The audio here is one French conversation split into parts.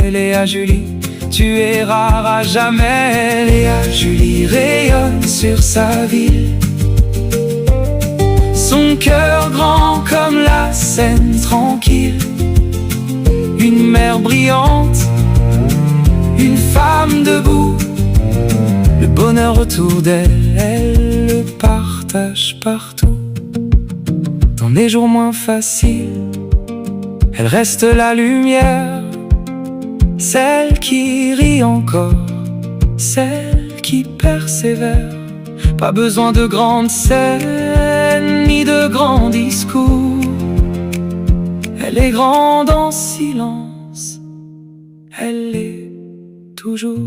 Léa Julie, tu es rare à jamais. Léa Julie rayonne sur sa ville. Son cœur grand comme la Seine tranquille. Une mère brillante, une femme debout. Le bonheur autour d'elle, elle le partage partout. Dans les jours moins faciles, elle reste la lumière. Celle qui rit encore, celle qui persévère. Pas besoin de grandes scènes, ni de grands discours. Elle est grande en silence, elle est toujours.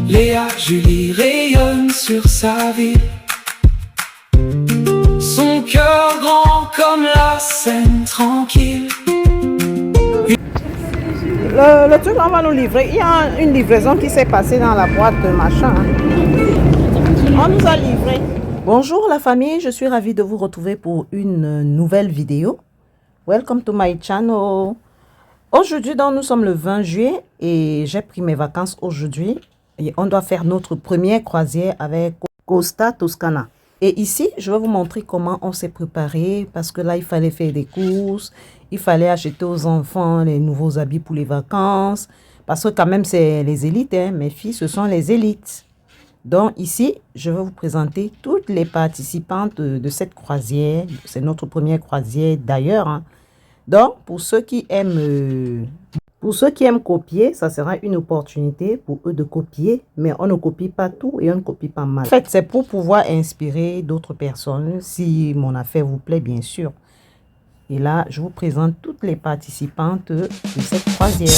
Léa Julie rayonne sur sa ville. Son cœur grand comme la Seine tranquille. Le truc on va nous livrer, il y a une livraison qui s'est passée dans la boîte de machin. On nous a livré. Bonjour la famille, je suis ravie de vous retrouver pour une nouvelle vidéo. Welcome to my channel. Aujourd'hui, nous sommes le 20 juillet et j'ai pris mes vacances aujourd'hui. Et on doit faire notre première croisière avec Costa Toscana. Et ici, je vais vous montrer comment on s'est préparé parce que là, il fallait faire des courses. Il fallait acheter aux enfants les nouveaux habits pour les vacances. Parce que quand même, c'est les élites. Hein. Mes filles, ce sont les élites. Donc ici, je vais vous présenter toutes les participantes de cette croisière. C'est notre première croisière d'ailleurs. Hein. Donc, pour ceux qui aiment copier, ça sera une opportunité pour eux de copier. Mais on ne copie pas tout et on ne copie pas mal. En fait, c'est pour pouvoir inspirer d'autres personnes, si mon affaire vous plaît, bien sûr. Et là, je vous présente toutes les participantes de cette croisière.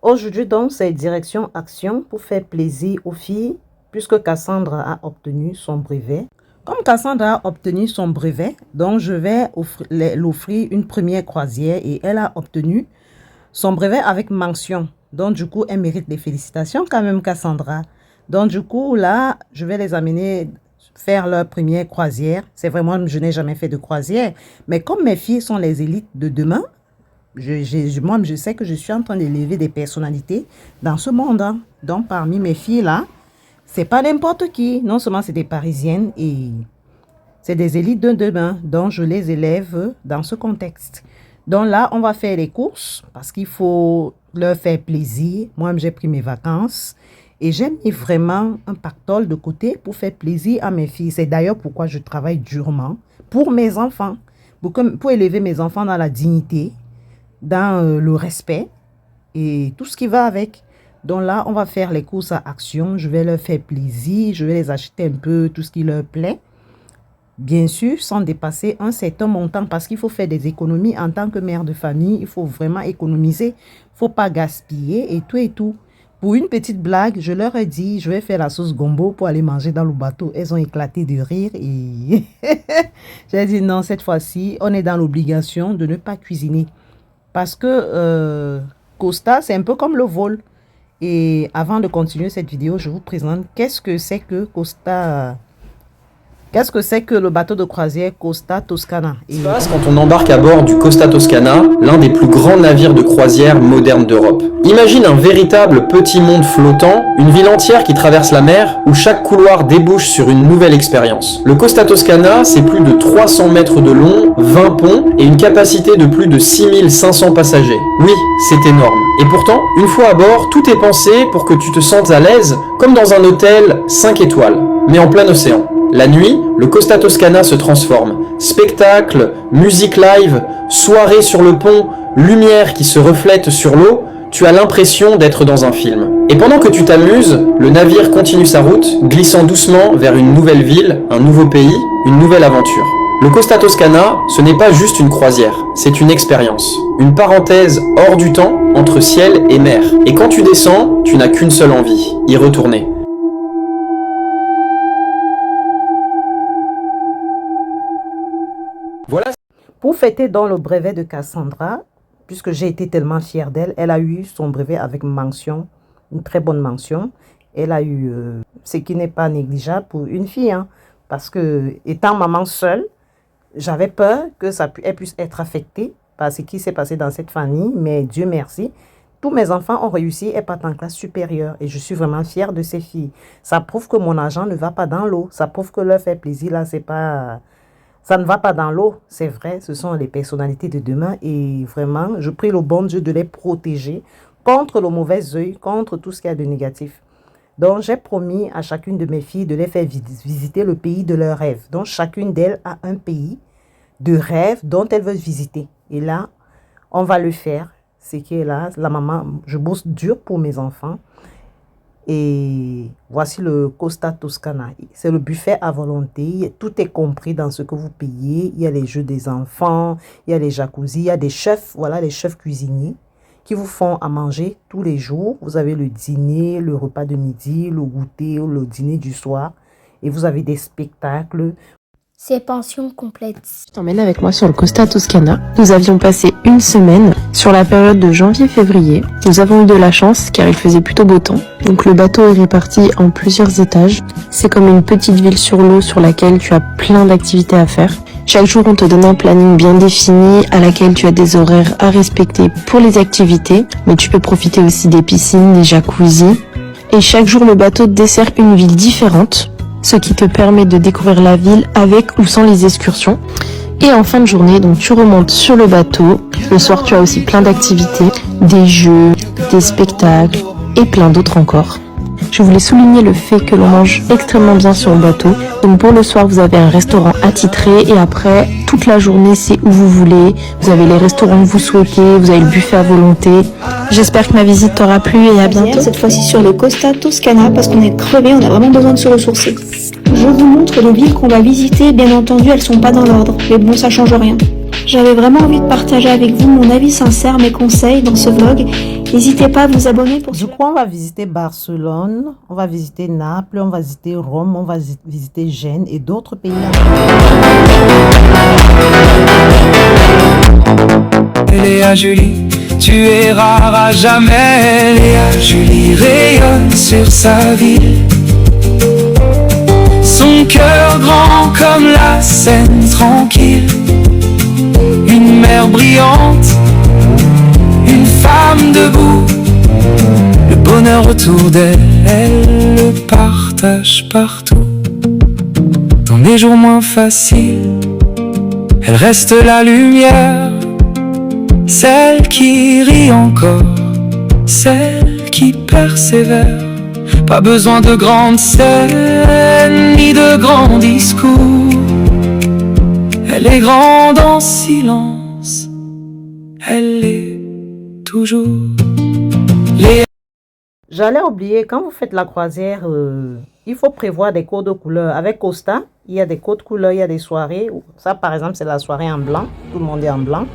Aujourd'hui, donc, c'est direction action pour faire plaisir aux filles, puisque Cassandra a obtenu son brevet. Comme Cassandra a obtenu son brevet, donc je vais l'offrir une première croisière et elle a obtenu son brevet avec mention. Donc, du coup, elle mérite des félicitations quand même, Cassandra. Donc, du coup, là, je vais les amener faire leur première croisière. C'est vraiment, je n'ai jamais fait de croisière. Mais comme mes filles sont les élites de demain, moi, je sais que je suis en train d'élever des personnalités dans ce monde. Hein. Donc, parmi mes filles là, c'est pas n'importe qui. Non seulement c'est des Parisiennes et c'est des élites de demain. Donc, je les élève dans ce contexte. Donc là, on va faire les courses parce qu'il faut leur faire plaisir. Moi, j'ai pris mes vacances et j'ai mis vraiment un pactole de côté pour faire plaisir à mes filles. C'est d'ailleurs pourquoi je travaille durement pour mes enfants, pour élever mes enfants dans la dignité, dans le respect et tout ce qui va avec. Donc là, on va faire les courses à action. Je vais leur faire plaisir. Je vais les acheter un peu tout ce qui leur plaît. Bien sûr, sans dépasser un certain montant parce qu'il faut faire des économies en tant que mère de famille. Il faut vraiment économiser. Il ne faut pas gaspiller et tout et tout. Pour une petite blague, je leur ai dit, je vais faire la sauce gombo pour aller manger dans le bateau. Elles ont éclaté de rire et j'ai dit non, cette fois-ci, on est dans l'obligation de ne pas cuisiner. Parce que Costa, c'est un peu comme le vol. Et avant de continuer cette vidéo, je vous présente qu'est-ce que c'est que Costa. Qu'est-ce que c'est que le bateau de croisière Costa Toscana? Quand on embarque à bord du Costa Toscana, l'un des plus grands navires de croisière modernes d'Europe. Imagine un véritable petit monde flottant, une ville entière qui traverse la mer, où chaque couloir débouche sur une nouvelle expérience. Le Costa Toscana, c'est plus de 300 mètres de long, 20 ponts et une capacité de plus de 6500 passagers. Oui, c'est énorme. Et pourtant, une fois à bord, tout est pensé pour que tu te sentes à l'aise, comme dans un hôtel 5 étoiles, mais en plein océan. La nuit, le Costa Toscana se transforme. Spectacle, musique live, soirée sur le pont, lumière qui se reflète sur l'eau, tu as l'impression d'être dans un film. Et pendant que tu t'amuses, le navire continue sa route, glissant doucement vers une nouvelle ville, un nouveau pays, une nouvelle aventure. Le Costa Toscana, ce n'est pas juste une croisière, c'est une expérience. Une parenthèse hors du temps, entre ciel et mer. Et quand tu descends, tu n'as qu'une seule envie, y retourner. Voilà. Pour fêter dans le brevet de Cassandra, puisque j'ai été tellement fière d'elle, elle a eu son brevet avec mention, une très bonne mention. Elle a eu ce qui n'est pas négligeable pour une fille, hein, parce que étant maman seule, j'avais peur que elle puisse être affectée par ce qui s'est passé dans cette famille, mais Dieu merci, tous mes enfants ont réussi et partent en classe supérieure et je suis vraiment fière de ces filles. Ça prouve que mon argent ne va pas dans l'eau, ça prouve que leur faire plaisir là, c'est pas... Ça ne va pas dans l'eau, c'est vrai, ce sont les personnalités de demain et vraiment, je prie le bon Dieu de les protéger contre le mauvais œil, contre tout ce qu'il y a de négatif. Donc, j'ai promis à chacune de mes filles de les faire visiter le pays de leurs rêves. Donc, chacune d'elles a un pays de rêve dont elles veulent visiter. Et là, on va le faire. C'est qui est là, la maman, je bosse dur pour mes enfants. Et voici le Costa Toscana. C'est le buffet à volonté. Tout est compris dans ce que vous payez. Il y a les jeux des enfants, il y a les jacuzzis, il y a des chefs, voilà, les chefs cuisiniers qui vous font à manger tous les jours. Vous avez le dîner, le repas de midi, le goûter, le dîner du soir. Et vous avez des spectacles. C'est pension complète. Je t'emmène avec moi sur le Costa Toscana. Nous avions passé une semaine sur la période de janvier-février. Nous avons eu de la chance car il faisait plutôt beau temps. Donc le bateau est réparti en plusieurs étages. C'est comme une petite ville sur l'eau sur laquelle tu as plein d'activités à faire. Chaque jour, on te donne un planning bien défini à laquelle tu as des horaires à respecter pour les activités. Mais tu peux profiter aussi des piscines, des jacuzzis. Et chaque jour, le bateau te dessert une ville différente, ce qui te permet de découvrir la ville avec ou sans les excursions. Et en fin de journée, donc tu remontes sur le bateau. Le soir, tu as aussi plein d'activités, des jeux, des spectacles et plein d'autres encore. Je voulais souligner le fait que l'on mange extrêmement bien sur le bateau. Donc pour le soir, vous avez un restaurant attitré et après, toute la journée, c'est où vous voulez. Vous avez les restaurants que vous souhaitez, vous avez le buffet à volonté. J'espère que ma visite t'aura plu et à bientôt. Cette fois-ci sur le Costa Toscana parce qu'on est crevé, on a vraiment besoin de se ressourcer. Je vous montre les villes qu'on va visiter, bien entendu elles sont pas dans l'ordre, mais bon ça change rien. J'avais vraiment envie de partager avec vous mon avis sincère, mes conseils dans ce vlog. N'hésitez pas à vous abonner pour... Du coup, on va visiter Barcelone, on va visiter Naples, on va visiter Rome, on va visiter Gênes et d'autres pays. Léa Julie, tu es rare à jamais. Léa Julie rayonne sur sa ville. Son cœur grand comme la Seine tranquille. Une mer brillante, une femme debout. Le bonheur autour d'elle, elle le partage partout. Dans les jours moins faciles, elle reste la lumière. Celle qui rit encore, celle qui persévère. Pas besoin de grandes scènes, ni de grands discours. Elle est grande en silence, elle est toujours. J'allais oublier, quand vous faites la croisière, il faut prévoir des codes de couleurs. Avec Costa, il y a des codes couleurs, il y a des soirées. Ça, par exemple, c'est la soirée en blanc. Tout le monde est en blanc.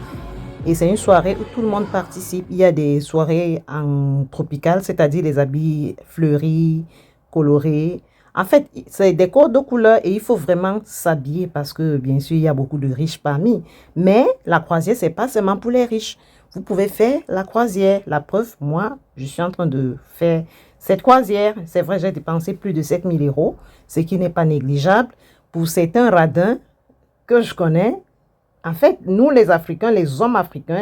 Et c'est une soirée où tout le monde participe. Il y a des soirées en tropical, c'est-à-dire les habits fleuris, colorés. En fait, c'est des codes de couleurs et il faut vraiment s'habiller parce que, bien sûr, il y a beaucoup de riches parmi. Mais la croisière, c'est pas seulement pour les riches. Vous pouvez faire la croisière. La preuve, moi, je suis en train de faire cette croisière. C'est vrai, j'ai dépensé plus de 7 000 €, ce qui n'est pas négligeable. Pour certains radins que je connais, en fait, nous, les Africains, les hommes africains,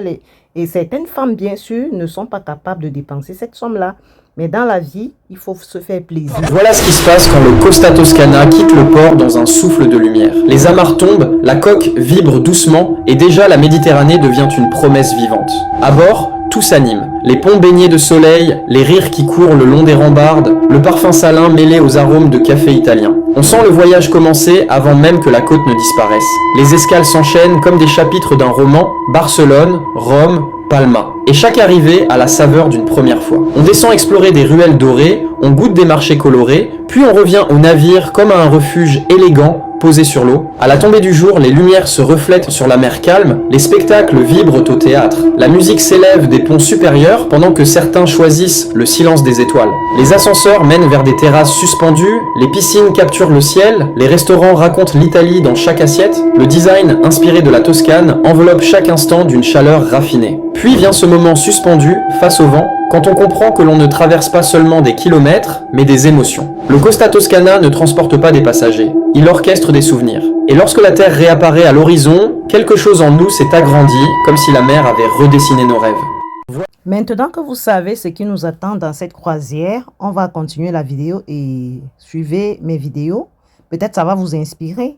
et certaines femmes, bien sûr, ne sont pas capables de dépenser cette somme-là. Mais dans la vie, il faut se faire plaisir. Voilà ce qui se passe quand le Costa Toscana quitte le port dans un souffle de lumière. Les amarres tombent, la coque vibre doucement et déjà la Méditerranée devient une promesse vivante. À bord, tout s'anime. Les ponts baignés de soleil, les rires qui courent le long des rambardes, le parfum salin mêlé aux arômes de café italien. On sent le voyage commencer avant même que la côte ne disparaisse. Les escales s'enchaînent comme des chapitres d'un roman, Barcelone, Rome, Palma. Et chaque arrivée a la saveur d'une première fois. On descend explorer des ruelles dorées, on goûte des marchés colorés, puis on revient au navire comme à un refuge élégant, posé sur l'eau. À la tombée du jour, les lumières se reflètent sur la mer calme, les spectacles vibrent au théâtre. La musique s'élève des ponts supérieurs pendant que certains choisissent le silence des étoiles. Les ascenseurs mènent vers des terrasses suspendues, les piscines capturent le ciel, les restaurants racontent l'Italie dans chaque assiette, le design inspiré de la Toscane enveloppe chaque instant d'une chaleur raffinée. Puis vient ce moment suspendu, face au vent, quand on comprend que l'on ne traverse pas seulement des kilomètres, mais des émotions. Le Costa Toscana ne transporte pas des passagers, il orchestre des souvenirs. Et lorsque la Terre réapparaît à l'horizon, quelque chose en nous s'est agrandi, comme si la mer avait redessiné nos rêves. Maintenant que vous savez ce qui nous attend dans cette croisière, on va continuer la vidéo et suivez mes vidéos. Peut-être ça va vous inspirer.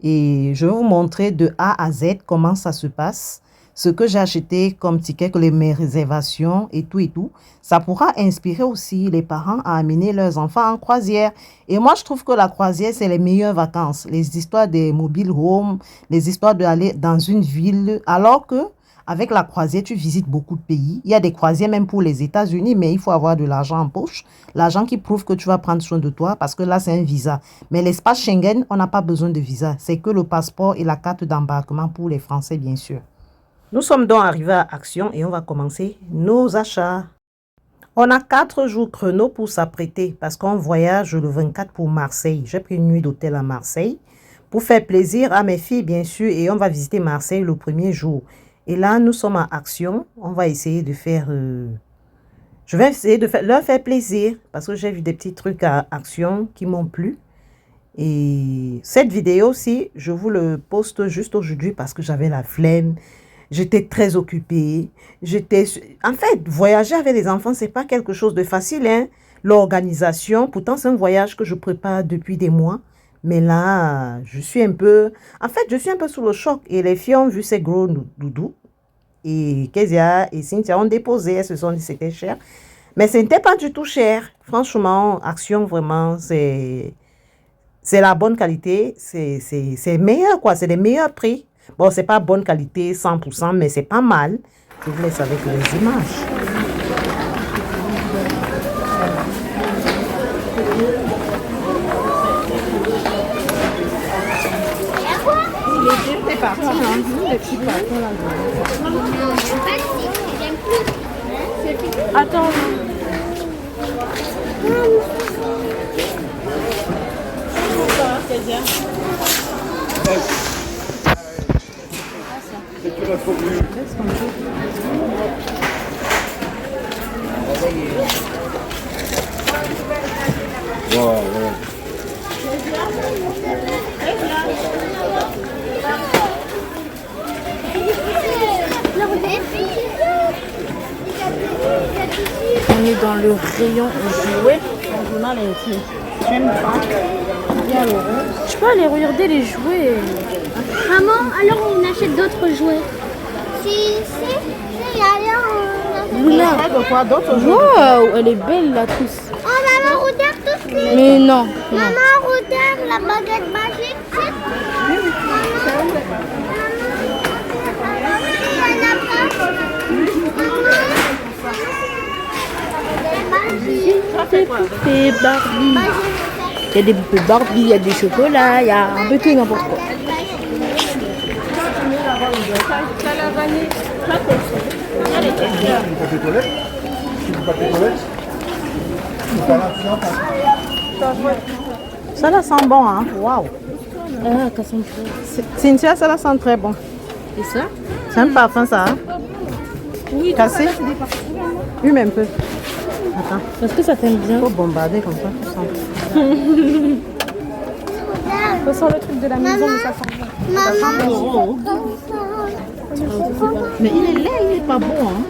Et je vais vous montrer de A à Z comment ça se passe. Ce que j'ai acheté comme ticket, mes réservations et tout. Ça pourra inspirer aussi les parents à amener leurs enfants en croisière. Et moi, je trouve que la croisière, c'est les meilleures vacances. Les histoires des mobile homes, les histoires d'aller dans une ville. Alors que avec la croisière, tu visites beaucoup de pays. Il y a des croisières même pour les États-Unis, mais il faut avoir de l'argent en poche. L'argent qui prouve que tu vas prendre soin de toi parce que là, c'est un visa. Mais l'espace Schengen, on n'a pas besoin de visa. C'est que le passeport et la carte d'embarquement pour les Français, bien sûr. Nous sommes donc arrivés à Action et on va commencer nos achats. On a 4 jours chrono pour s'apprêter parce qu'on voyage le 24 pour Marseille. J'ai pris une nuit d'hôtel à Marseille pour faire plaisir à mes filles, bien sûr, et on va visiter Marseille le premier jour. Et là, nous sommes à Action. On va essayer de faire... Je vais essayer de leur faire plaisir parce que j'ai vu des petits trucs à Action qui m'ont plu. Et cette vidéo aussi, je vous le poste juste aujourd'hui parce que j'avais la flemme. J'étais très occupée. En fait, voyager avec les enfants, c'est pas quelque chose de facile, hein. L'organisation, pourtant, c'est un voyage que je prépare depuis des mois. Mais là, je suis un peu... En fait, je suis un peu sous le choc. Et les filles ont vu ces gros doudous. Et Kezia et Cynthia ont déposé. Elles se sont dit que c'était cher. Mais ce n'était pas du tout cher. Franchement, Action, vraiment, c'est la bonne qualité. C'est meilleur, quoi. C'est les meilleurs prix. Bon, c'est pas bonne qualité 100%, mais c'est pas mal. Je vous laisse avec les images. C'est parti, hein. Les petits paquets là. Attends. On est dans le rayon jouets. On a les filles. J'aime pas. Il y a le rose. Je peux aller regarder les jouets. Maman, alors on achète d'autres jouets. Si, alors on achète. Luna. De quoi d'autres jouets? Wow, elle est belle là tous. Oh maman, regarde tout ce qui est. Mais non. Maman, regarde la baguette magique. Poupées Barbie. Il y a des poupées Barbie, il y a des chocolats, il y a un peu tout n'importe quoi. Ça la sent bon, hein? Waouh! Ah, ça sent très. Cynthia, ça la sent très bon. Et ça? C'est un parfum, ça, hein? Oui, Cassé? Hume un peu. Attends. Est-ce que ça t'aime bien? Il faut bombarder comme ça, tu sens. Ça sent le truc de la maison, mais ça sent bien. Ça sent bon. Mais il est laid, il n'est pas bon, hein?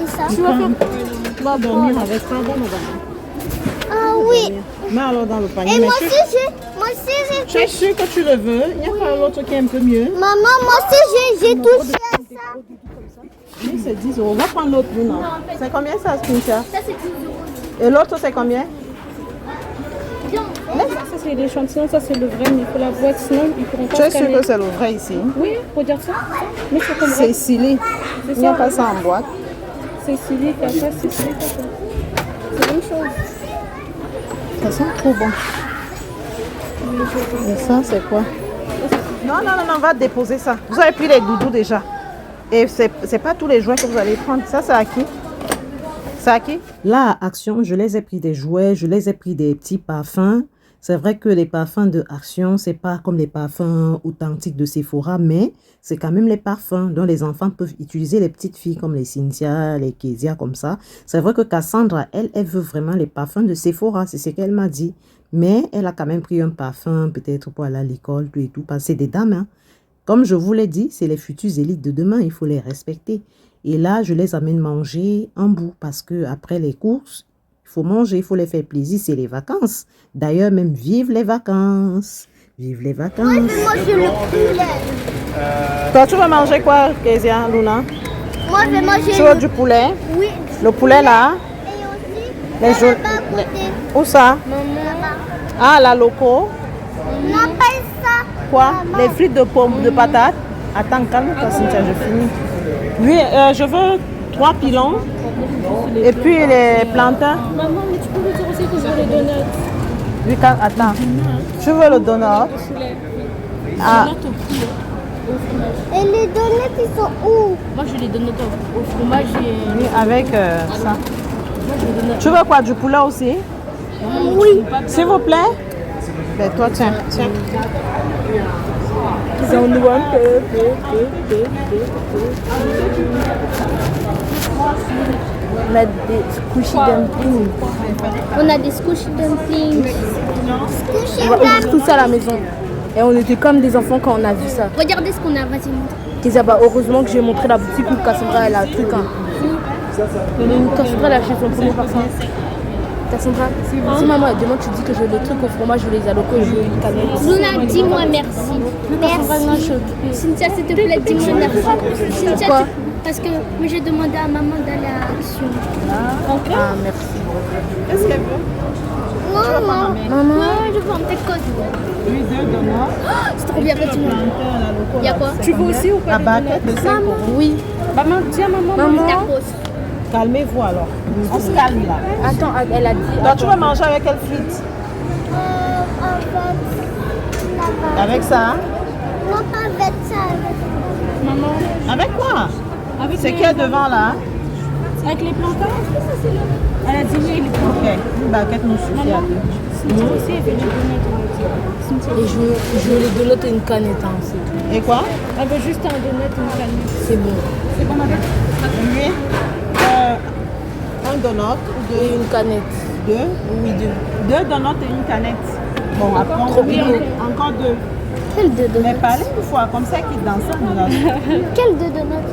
Et ça? Tu vas dormir avec ça, bon, Ah oui. mets alors dans le panier. Et Mais moi tu aussi j'ai es sûr que tu le veux? Il n'y a pas l'autre qui est un peu mieux. Maman, moi aussi j'ai touché à ça. Oui, c'est 10 €. On va prendre l'autre, non? C'est combien ça, Cynthia? Ça c'est 10 €. Et l'autre, c'est combien? Et Ça, c'est l'échantillon, ça, c'est le vrai, mais il faut la boîte, sinon ils pourront pas Tu es sûr scanner. que c'est le vrai ici? Oui, regarde ça. Mais c'est comme C'est scellé. C'est Il n'y a ça. pas ça en boîte. C'est scellé, t'as ça, c'est scellé, t'as ça. C'est la même chose. Ça sent trop bon. Et ça, c'est quoi? Non, on va déposer ça. Vous avez pris les doudous déjà. Et c'est pas tous les jouets que vous allez prendre. Ça, c'est à qui? C'est à qui? Là, à Action, je les ai pris des jouets, je les ai pris des petits parfums. C'est vrai que les parfums de Action, c'est pas comme les parfums authentiques de Sephora, mais c'est quand même les parfums dont les enfants peuvent utiliser, les petites filles comme les Cynthia, les Kezia, comme ça. C'est vrai que Cassandra, elle veut vraiment les parfums de Sephora, c'est ce qu'elle m'a dit. Mais elle a quand même pris un parfum, peut-être pour aller à l'école, tout et tout, parce que c'est des dames, hein. Comme je vous l'ai dit, c'est les futures élites de demain, il faut les respecter. Et là, je les amène manger en bout, parce que après les courses, il faut manger, il faut les faire plaisir, c'est les vacances. D'ailleurs, même vive les vacances. Vive les vacances. Moi, je vais manger le poulet. Toi, tu vas manger quoi, Kezia, Luna? Moi, je vais manger Tu veux du poulet? Oui. Le poulet là? Et aussi, Les là-bas à côté. Où ça? Là-bas. Ah, la loco. On appelle ça. Quoi? Les frites de pommes, de patates. Attends, calme-toi, Cynthia, je finis. Oui, je veux 3 pilons. Et puis les plantains. Maman, mais tu peux me dire aussi que je veux les donuts. Oui, attends. Tu veux le donut? Ah, Donuts au poulet. Et les donuts, ils sont où? Moi, je les donuts au fromage et... oui, avec ça. Moi, je les donuts. Tu veux quoi? Du poulet aussi? Oui. S'il vous plaît? Ben, toi, tiens. Ils ont nous un peu. On a des squishy dumplings. On a des squishy dumplings. Squishy On va ouvrir dumplings. tout ça à la maison. Et on était comme des enfants quand on a vu ça. Regardez ce qu'on a, vas-y, montre. Kézia, bah, heureusement que j'ai montré la boutique où Cassandra elle a un truc. Hein. Cassandra elle a acheté son premier parfum. Cassandra, si maman elle demande, tu dis que je veux les trucs au fromage, je veux les alocos, je veux les canettes. Luna, dis-moi merci. Merci. Cynthia, s'il te plaît, dis-moi merci. Cynthia, Pourquoi? parce que moi j'ai demandé à maman d'aller à Action. Ah, merci. Qu'est-ce qu'elle veut? Maman, Maman. je veux un petit code. Oui, 2 donuts. C'est trop bien, dis-moi. Il y a quoi? Tu veux aussi ou pas? La baguette de 5 euros. Oui. Maman, tiens maman. Maman. Tacos. Calmez-vous alors. On se calme là. Attends, elle a dit. Toi, tu vas manger avec quelle frite? Avec ça, hein? Non, pas avec ça. Maman. Avec quoi? Avec C'est les- qui est devant là? Avec les plantains. Elle a dit oui. Ok, une baguette nous suffit à deux. Cynthia aussi, elle fait des donuts. Et je veux les donuts et une canette. Hein, c'est tout. Et quoi? Elle veut juste un donut et une canette. C'est bon. C'est bon avec Oui. Un donut ou et une canette. deux? Oui, deux. 2 donuts et une canette. Bon, après on Trop bien. encore 2. Quel deux donuts? Mais parlez une fois, comme ça qu'ils dansent. Quel deux donuts?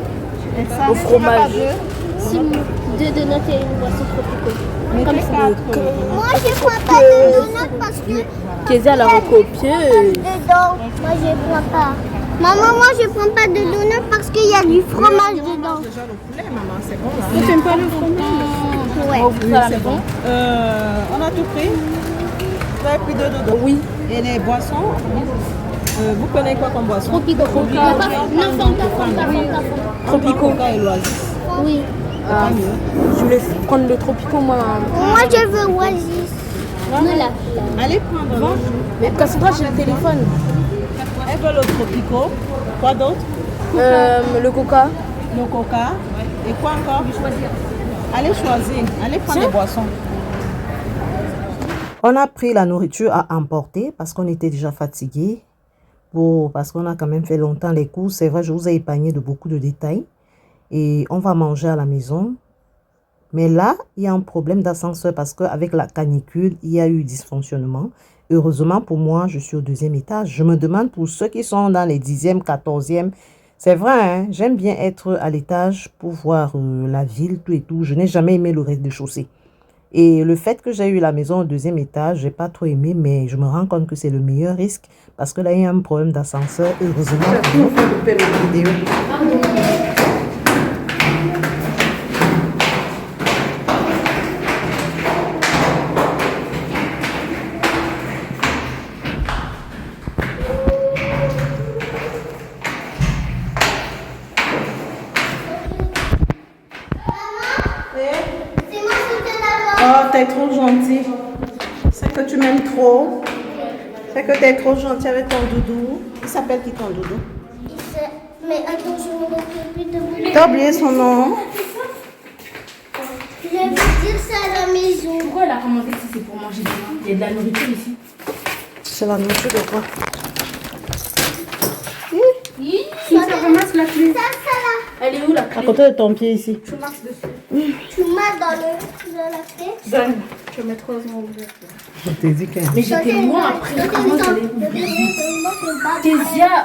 Et ça, Au tu veux fromage. pas deux? Si, deux donuts et une boisson tropicale. Mais Comme t'es ça. 4. Moi, je prends pas de donuts parce que Kézia elle a recopié. dedans. Moi, je prends pas. Maman, moi, je prends pas de donuts parce qu'il y a du fromage dedans. Déjà le poulet, maman, c'est bon là. Tu n'aimes pas le fromage? Ouais. On va ouvrir ça à la maison. On a tout pris. Vous avez pris 2 donuts. Oui. Et les boissons, vous prenez quoi comme boisson? Tropico. Non, Fanta. Tropico. Coca et l'oasis. Oui. Pas mieux. Je voulais prendre le tropico, moi. Moi, je veux Oasis. Nous, là. Allez prendre l'autre. Mais Cassandra, j'ai le téléphone. Elle veut le tropico. Quoi d'autre? Le coca. Le coca. Et quoi encore? Allez choisir. Allez prendre les boissons. On a pris la nourriture à emporter parce qu'on était déjà fatigué. Parce qu'on a quand même fait longtemps les courses. C'est vrai, je vous ai épargné de beaucoup de détails. Et on va manger à la maison. Mais là, il y a un problème d'ascenseur parce qu'avec la canicule, il y a eu dysfonctionnement. Heureusement pour moi, je suis au 2e étage. Je me demande pour ceux qui sont dans les 10e, 14e. C'est vrai, hein, j'aime bien être à l'étage pour voir la ville, tout et tout. Je n'ai jamais aimé le rez-de-chaussée. Et le fait que j'ai eu la maison au 2e étage, j'ai pas trop aimé, mais je me rends compte que c'est le meilleur risque parce que là, il y a un problème d'ascenseur. Heureusement, pour vous faire une vidéo. t'es trop gentil. C'est que tu m'aimes trop. C'est que t'es trop gentil avec ton doudou. Il s'appelle qui ton doudou? Mais attends, je me rappelle plus de mon. T'as oublié son nom? Je vais vous dire ça à la maison. Pourquoi elle a commandé si c'est pour manger demain? Il y a de la nourriture ici. C'est la nourriture de quoi? Si ça ramasse la clé. Ça là. Elle est où la À clé? côté de ton pied ici. Je marche dessus. Tu m'as dans la tête. Donne. Je vais mettre dans mon verre. Je t'ai dit qu'elle. Mais j'étais loin après. Comment j'allais Kézia.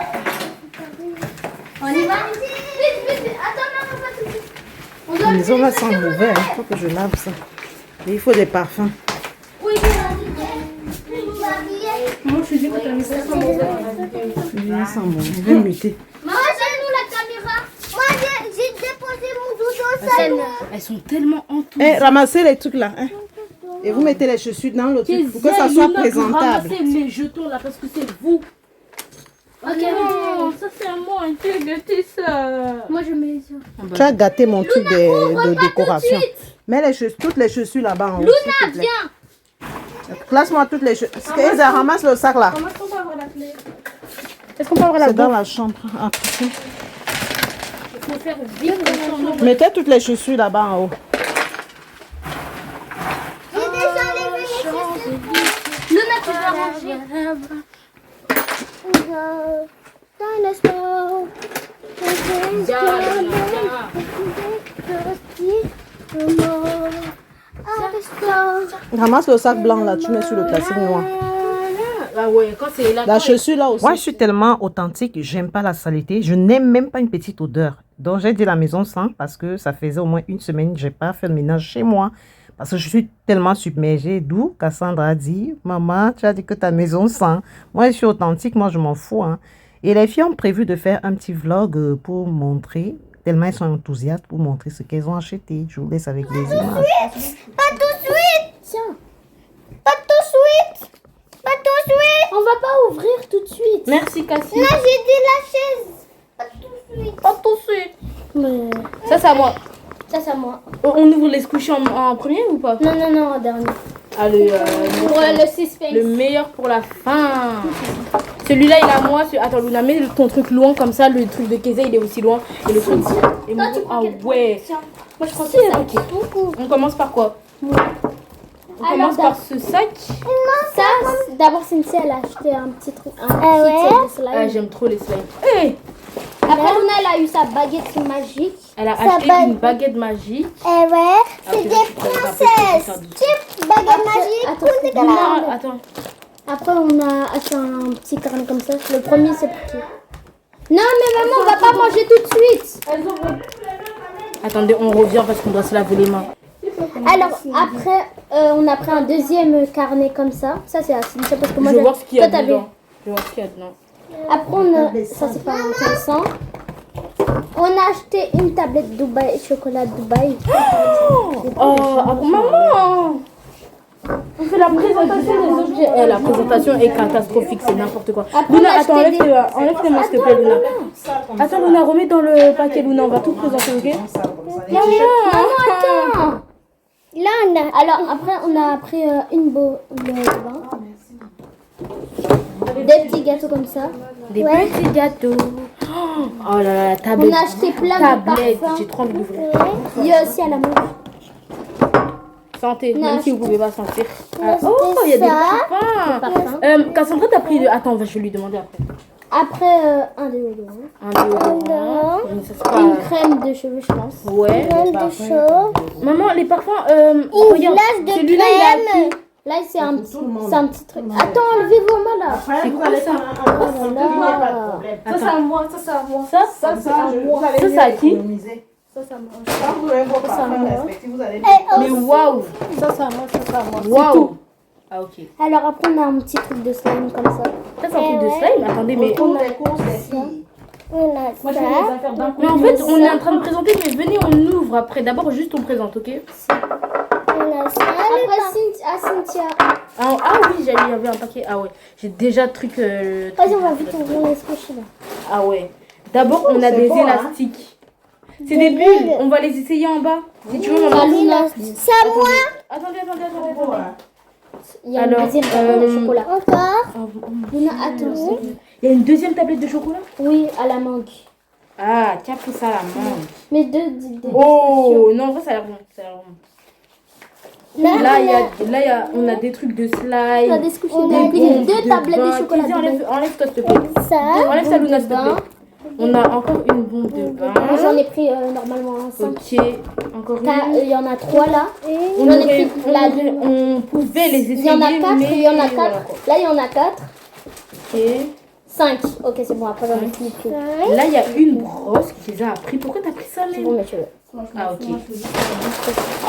On y va? Vite, vite. Attends, non, pas tout de suite. La maison va sent mauvais. Il faut que je lave ça. Et il faut des parfums. Oui, Moi, je dis que t'as mis ça sur mon verre. Il sent bon. Je vais muter. maman, donne-nous la caméra. Moi, j'ai déposé mon doudou au salon. Elles sont tellement entourées. Eh, ramassez les trucs là. Hein. Et vous mettez les chaussures dans le truc pour que ça soit présentable. Ramassez mes jetons là parce que c'est vous. Ok, non, ça c'est à moi. Tu as gâté ça. Moi, je mets ça. Tu as gâté mon truc de décoration. Mets les chaussures, toutes les chaussures là-bas en haut. Luna, viens. Classe-moi toutes les chaussures. Elsa, ramasse le sac là. Comment est-ce qu'on peut avoir la clé? Est-ce qu'on peut avoir la C'est dans bouffe? la chambre. Ah, Il faut faire vite. mettez toutes les chaussures là-bas en haut. J'ai déjà levé les chaussures. Luna, tu dois ranger. Dinosaur. Ramasse le sac blanc là, tu mets sur le plastique noir. Ah ouais, quand c'est là. La chaussure là aussi. Moi, je suis tellement authentique, j'aime pas la saleté. Je n'aime même pas une petite odeur. Donc, j'ai dit la maison sent parce que ça faisait au moins une semaine que je n'ai pas fait le ménage chez moi. Parce que je suis tellement submergée. D'où Cassandra a dit, maman, tu as dit que ta maison sent. Moi, je suis authentique, moi, je m'en fous. Hein. Et les filles ont prévu de faire un petit vlog pour montrer, tellement elles sont enthousiastes pour montrer ce qu'elles ont acheté. Je vous laisse avec les images. Pas tout de suite. Tiens. Pas tout de suite. Pas tout de suite. On va pas ouvrir tout de suite. Merci Cassie. Là, j'ai dit la chaise. Pas tout de suite. Pas tout de suite. Mais Ça c'est à moi. ça, c'est à moi. On ouvre les squishies en premier ou pas? Non, non, non, en dernier. Allez, Pour le suspense. le meilleur pour la fin. Celui-là il est à moi. Attends Luna, mets ton truc loin comme ça. Le truc de Kézia il est aussi loin. Et le truc. Et Toi, tu prends ah quel ouais. Tiens. Moi, je prends ça. Beaucoup. On commence par quoi? On Alors, commence par ce sac. Ça, d'abord, Cynthia, elle a acheté un petit truc. Un petit Ah, slime. j'aime trop les slimes. Hey, Après, Luna, elle a eu sa baguette magique. elle a Ça acheté bague. une baguette magique. Eh ouais, c'est tu des vas te présenter un peu princesses. plus tard. Type baguette magique. Luna, attends. Après, on a acheté un petit carnet comme ça. Le premier, c'est pour qui? Non, mais maman, on va pas manger tout de suite. Attendez, on revient parce qu'on doit se laver les mains. Alors, après, on a pris un deuxième carnet comme ça. Ça, c'est assez parce que moi, Je vais voir ce qu'il y a toi, t'avais- dedans. Je vais voir ce qu'il y a dedans. Après, on a... ça, c'est pas intéressant. On a acheté une tablette Dubaï, chocolat Dubaï. Oh, maman! On fait la présentation des objets. Eh, la présentation est catastrophique, c'est n'importe quoi. Après, on Luna, a attends, acheté enlève tes mains, s'il te plaît, Luna. Attends, Luna, remets dans le paquet, Luna, on va tout présenter, ok? Maman, attends. Là, on a... Alors, après, on a pris une boule de vin. Des petits gâteaux comme ça. Des petits gâteaux. Oh là là, la tablette. On a acheté plein de Tablette, parfums. j'ai trop envie d'ouvrir. Il y a aussi à la mode. Santé, On a même si vous pouvez pas sentir. Ah, acheté oh, il y a des ça. parfums. Cassandra, t'as pris. Attends, je vais lui demander après. Après, un déodorant. Un déodorant. Ça, c'est pas- Une crème de cheveux, je pense. Ouais. Crème de cheveux. Maman, les parfums. Une Regarde, glace de celui-là, il a crème. Là, c'est un petit truc. Attends, enlevez vos mains là. C'est quoi ça? Oh là là. Ça, c'est à moi. Ça, c'est à moi. Ça, c'est à moi. Ça, c'est à qui? Ça, c'est à moi. Quand vous avez vos parfums respectifs, vous allez Mais waouh! Ça, c'est à moi. Ça, c'est à moi. Waouh! Ah, ok. Alors, après, on a un petit truc de slime comme ça. Ça, c'est un truc de slime? Attendez, mais. pour les courses des filles. On a Moi, je fais ça. les affaires d'un coup. Mais en fait, on est en train de présenter, mais venez, on ouvre après. D'abord, juste on présente, ok? On a ça. Après, Cynthia. Ah oui, il y avait un paquet. Ah ouais, j'ai déjà le truc. Vas-y, on va vite ouvrir les squishies là. Ah ouais. D'abord, on a c'est des bon, hein. élastiques. C'est des bulles. On va les essayer en bas. Si tu veux, maman. C'est à moi. Attendez. Il y a Alors, une deuxième tablette de chocolat. Encore. Oh, Luna, attends. il y a une deuxième tablette de chocolat? Oui, à la mangue. Ah, tiens, pris ça à la main. Mais deux. Oh, non, en vrai, ça a l'air bon. Là, On a des trucs de on a slime. des squishies. On On a a des deux tablettes de chocolat. Enlève-toi, s'il te plaît. Ça. Enlève ça, Luna, de s'il te plaît. bain. On a encore une bombe de bain. J'en ai pris normalement 5. Ok, encore une. Il y en a 3 là. On, J'en ai aurait- pris la on pouvait les essayer. Il y en a 4, mais il y en a 4. voilà, quoi. Là, il y en a 4. Ok. 5. Ok, c'est bon, après j'en ai fini plus. Là, il y a une brosse qui les a appris. Pourquoi t'as pris ça, C'est même? bon, mais tu veux. Ah, ok.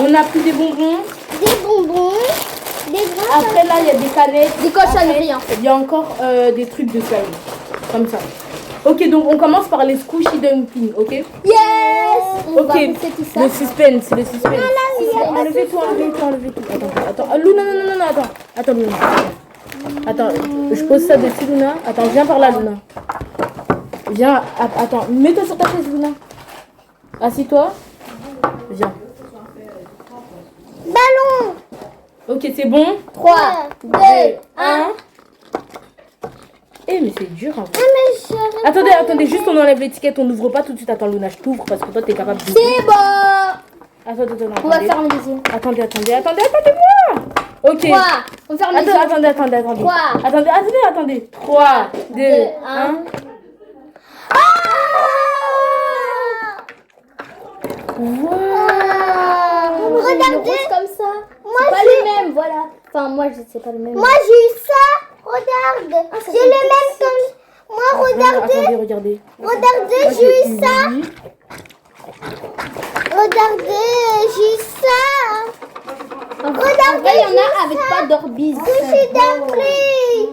On a pris des bonbons. Des bonbons, des grains. Après, là, il y a des canettes. Des cochonneries en fait. Il y a encore des trucs de slime. Comme ça. Ok, donc on commence par les squishy dumplings, ok? Yes. On va Ok, pousser tout ça. le suspense. Enlevez-toi. Attends. Luna, non, attends. Attends, Luna. Attends, je pose ça dessus, Luna. Attends, viens par là, Luna. Viens, attends, mets-toi sur ta chaise, Luna. Assis-toi. Viens. Ballon. Ok, c'est bon. 3, 2, 1. Eh, mais c'est dur, en fait. Attendez, juste on enlève l'étiquette, on n'ouvre pas tout de suite. Attends, Luna, je t'ouvre parce que toi, t'es capable de... C'est bon. Attends, On va fermer les yeux. Attendez-moi. Ok. 3. On ferme les yeux. Attendez. 3. Attendez. 3, 2, 1. Regardez comme ça. C'est pas le même, voilà. Enfin, moi, je sais pas le même. Moi, j'ai eu ça. Regarde. J'ai le même comme. Moi, Regardez. Regardez, j'ai eu ça. Regardez, j'ai eu ça. Regardez, il y en a avec pas d'orbise. Squishy dumpling.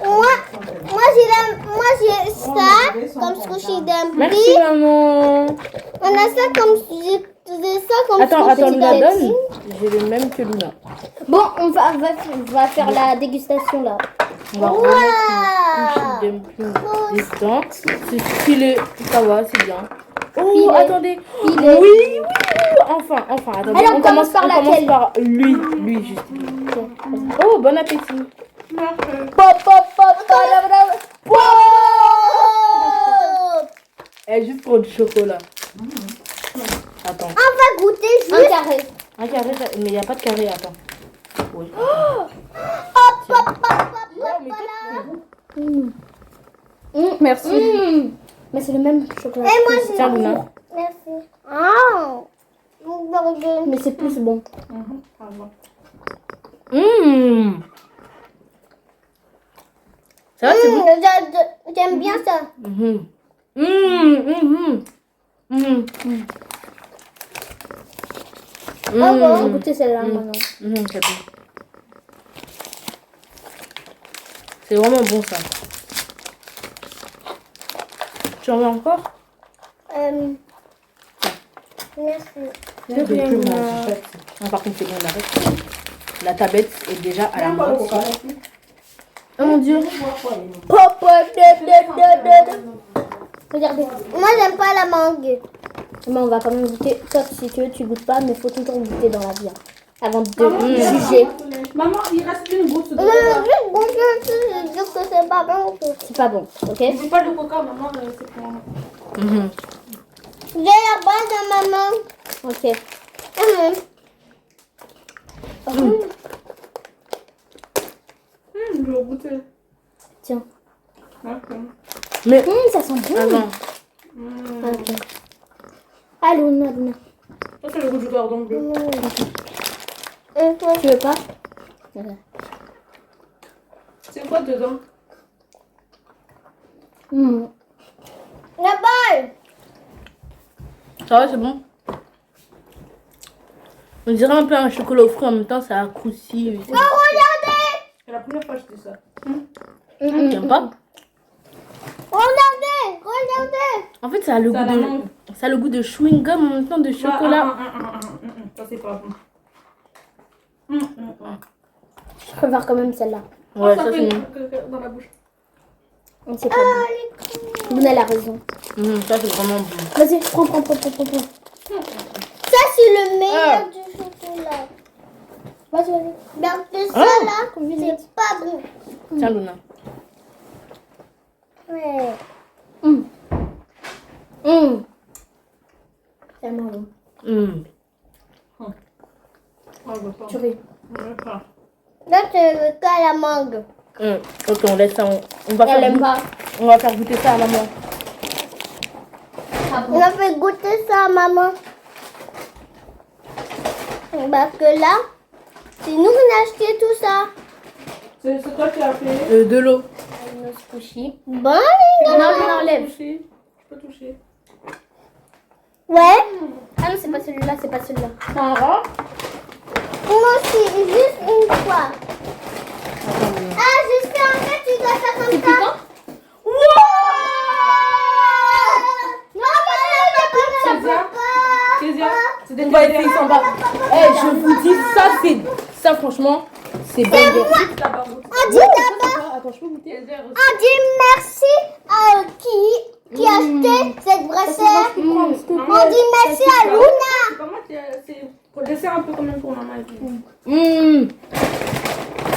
Moi, j'ai ça comme squishy dumpling. Merci, maman. On a ça comme Attends, squishy Luna, dumpling. donne. J'ai le même que Luna. Bon, on va faire la dégustation là. On va remettre le dumpling dedans. C'est stylé. Ça va, c'est bien. Oh, Filet. attendez. Filet. Oui. Enfin, attendez. Alors, on commence par laquelle? On commence par lui, juste. Oh, bon appétit. Pop. Eh, juste pour du chocolat. Attends. On va goûter juste un carré. Un carré, mais il n'y a pas de carré, attends. Oui. Merci. Mais c'est le même chocolat. Et moi, Tiens, Luna. Merci. Mais c'est plus bon. Ça va, c'est bon? J'aime bien ça. On va goûter celle-là maintenant. C'est bon. C'est vraiment bon, ça. Tu en veux encore? Merci. Non, par contre, c'est bon, on arrête. La tablette est déjà à la moitié. Oh mon Dieu. Regardez. Moi, j'aime pas la mangue. Mais on va quand même goûter. Toi, si tu veux, tu goûtes pas, mais il faut toujours goûter dans la vie. Avant de juger. Maman, il reste une goutte de Je dis que c'est pas bon. C'est pas bon, ok? C'est pas le coca, maman, c'est pour moi. J'ai la base de maman. Ok. Je vais goûter. Tiens. Mais Ça sent bon. avant. Ok. Allez, Luna. Ça, c'est le goût du cordon bleu. Tu veux pas? C'est quoi dedans? La balle. Ça va, c'est bon? On dirait un peu un chocolat au fruit, en même temps, ça a croussi. Oh, regardez. C'est la première fois que je dis ça. T'aimes pas? Regardez. En fait, ça a le Ça a goût la de... mangue. Ça a le goût de chewing gum en même temps de chocolat. Ça, c'est pas bon. Je préfère quand même celle-là. Ouais, Ça ça fait c'est bon. dans la bouche. C'est pas bon. Luna, elle a raison. Ça c'est vraiment bon. Vas-y, prends. Ça, c'est le meilleur du chocolat. là. Vas-y. Donc ça Ah. là, c'est pas bon. Tiens, Luna. Ouais. C'est marrant. Tu ris. Là, c'est le cas à la mangue. Ok, on laisse ça. On va Elle aime pas. on va faire goûter ça à maman. On a fait goûter ça à maman. Parce que là, c'est nous qui avons acheté tout ça. C'est toi qui as fait. De l'eau. Nos squishy. Bon, Non, on enlève. Je peux toucher. ouais. Ah non, c'est pas celui-là, c'est pas celui-là. Un rat. Moi aussi, juste une fois. Ah, juste en fait, tu dois faire comme ça. Kezia, c'est des On va essayer sans bas. Je vous dis, ça franchement, c'est bon. On dit d'abord, Attends, je peux goûter. on dit merci à qui a acheté cette brassière. On dit merci à Luna. C'est pas moi qui c'est pour le dessert un peu quand même pour maman.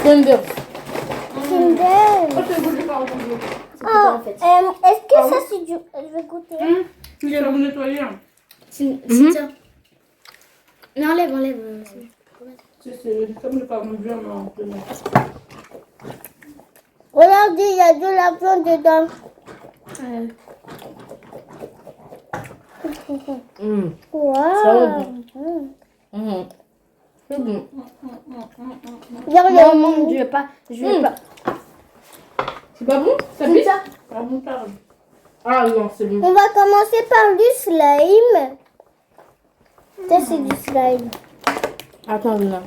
Tender. Kinder. Moi, je ne pas aujourd'hui. Oh, est-ce que ça c'est du... Je vais goûter. Tu vas vous nettoyer. C'est ça. Mais enlève. C'est comme le parmesan, mais en plein. Regardez, il y a de la viande dedans. Wow. C'est bon. Regarde, Non, je veux pas. C'est pas bon? Ça pique? Ah bon, parle. Ah non, c'est bon. on va commencer par du slime. Ça c'est du slime. Attends, Luna.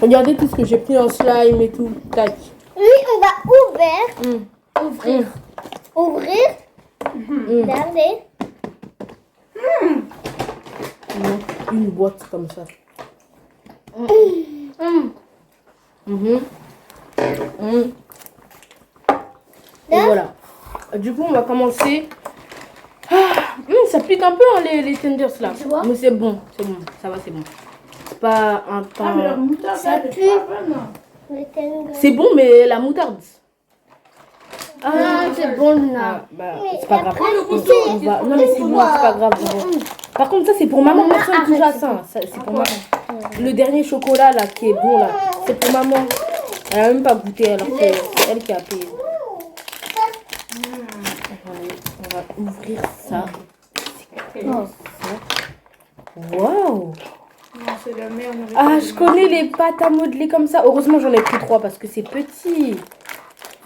Regardez tout ce que j'ai pris en slime et tout. Tac. Lui, on va ouvrir. Regardez. Une boîte comme ça. Et voilà. Du coup, on va commencer. Ça pique un peu hein, les tenders là. Tu vois? Mais c'est bon, ça va, c'est bon. C'est pas un Ah, mais la pain. moutarde, Ça elle est pue. pas bonne. Le tendre. C'est bon, mais la moutarde. Ah, c'est bon, Luna. C'est pas grave. après, On va... Non, mais c'est bon, c'est pas grave. c'est bon. Par contre, ça c'est pour maman. Personne touche à ça. C'est pour maman. Le dernier chocolat là qui est bon là, c'est pour maman. Elle a même pas goûté alors que c'est elle qui a payé. On va ouvrir ça. Waouh! Non, c'est la merde. Ah, je connais les pâtes à modeler comme ça. Heureusement, j'en ai pris 3 parce que c'est petit.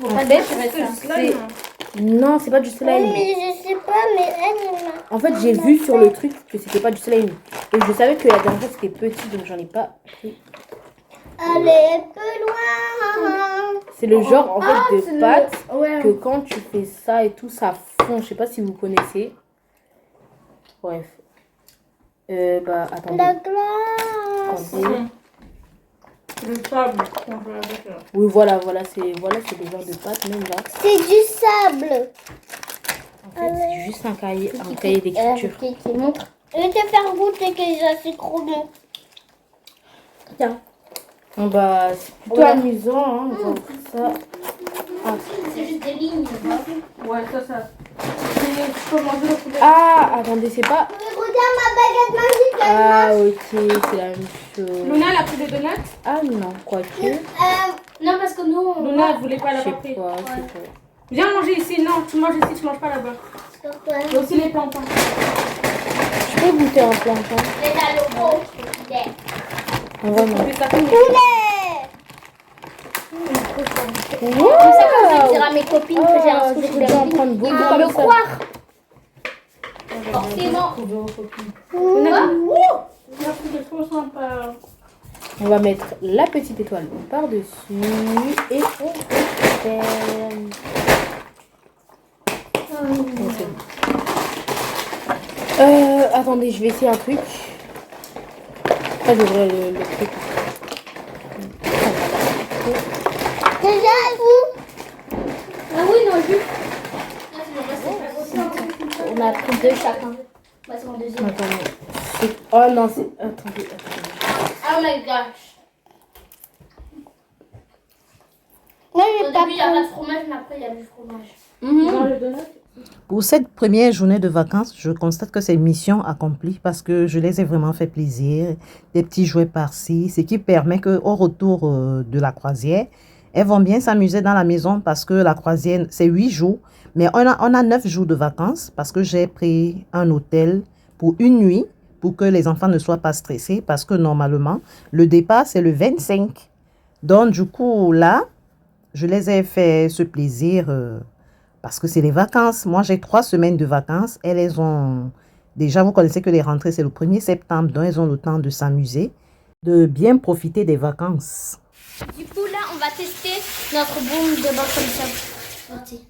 En fait, c'est... Non, c'est pas du slime. Mais je sais pas, mais elle m'a... En fait, j'ai vu sur le truc que c'était pas du slime. Et je savais que la dernière fois c'était petit, donc j'en ai pas pris. Allez, un peu loin. C'est le genre en fait de pâte Ouais. que quand tu fais ça et tout, ça fond. Je sais pas si vous connaissez. Bref. Attendez. La glace. Attendez. Le sable qu'on peut avec là. Oui, voilà, c'est le genre de pâte même là. C'est du sable. En fait, c'est juste un cahier d'écriture. Qui montre. Je vais te faire goûter que c'est trop bon. Tiens. C'est plutôt amusant, hein. On va ouvrir ça. Ah. C'est juste des lignes. Ouais, ça. Tu peux manger le poulet. Ah, attendez, c'est pas. Regarde ma baguette magique. Ah, ok, c'est la même chose. Luna, elle a pris des donuts. Ah non, quoique. Non, parce que nous, on Luna, elle voulait pas Je la sais pris. pas, c'est pas. Viens manger ici. Non, tu manges ici, tu manges pas là-bas. Il y a aussi les plantains. Je peux goûter un plantain. C'est la logo. Vraiment. Mais ça fait Poulet. Comme ça, quand je vais dire à mes copines que j'ai un Je squishy voudrais en dumpling, prendre beaucoup ils vont comme me ça. croire. Forcément. C'est trop sympa. On va mettre la petite étoile par-dessus et on ferme. Bon, c'est bon. Attendez, je vais essayer un truc. Ça, j'ouvre le truc. Déjà, vous. Ah oui, non, juste. On a pris deux chacun. Bah, c'est mon deuxième. Attendez. Oh non, c'est... Attendez. Oh my gosh. Moi, Au j'ai pas début, il n'y a pas pris. de fromage, mais après, il y a du fromage. Dans le donut. Pour cette première journée de vacances, je constate que c'est mission accomplie parce que je les ai vraiment fait plaisir. Des petits jouets par-ci, ce qui permet qu'au retour de la croisière, elles vont bien s'amuser dans la maison parce que la croisière, c'est 8 jours. Mais on a 9 jours de vacances parce que j'ai pris un hôtel pour une nuit pour que les enfants ne soient pas stressés parce que normalement, le départ, c'est le 25. Donc, du coup, là, je les ai fait ce plaisir parce que c'est les vacances. Moi, j'ai 3 semaines de vacances. Elles ont... Déjà, vous connaissez que les rentrées, c'est le 1er septembre. Donc, elles ont le temps de s'amuser, de bien profiter des vacances. Du coup, là, on va tester notre boum de bord comme ça. C'est parti.